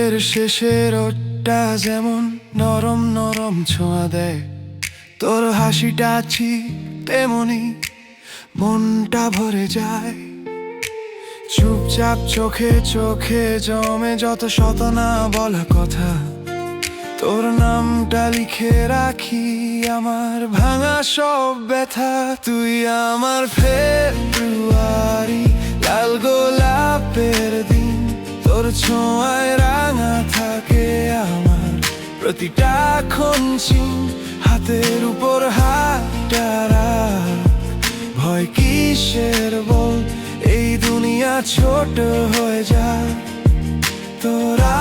দিনের শেষের রোদটা যেমন নরম নরম ছোঁয়া দেয়, তোর হাসিটা ঠিক তেমনি মনটা ভরে যায়। চুপচাপ চোখে চোখে জমে যত শত না বলা কথা, তোর নামটা লিখে রাখি আমার ভাঙা সব ব্যথা। তুই আমার ফেব্রুয়ারি, লাল গোলাপের দিন, তোর ছোঁয়ায় রাঙা থাকে আমার প্রতিটা খুনচিন। হাতের উপর হাতটা রাখ, ভয় কিসের বল, এই দুনিয়া ছোট হয়ে যায় তোরা।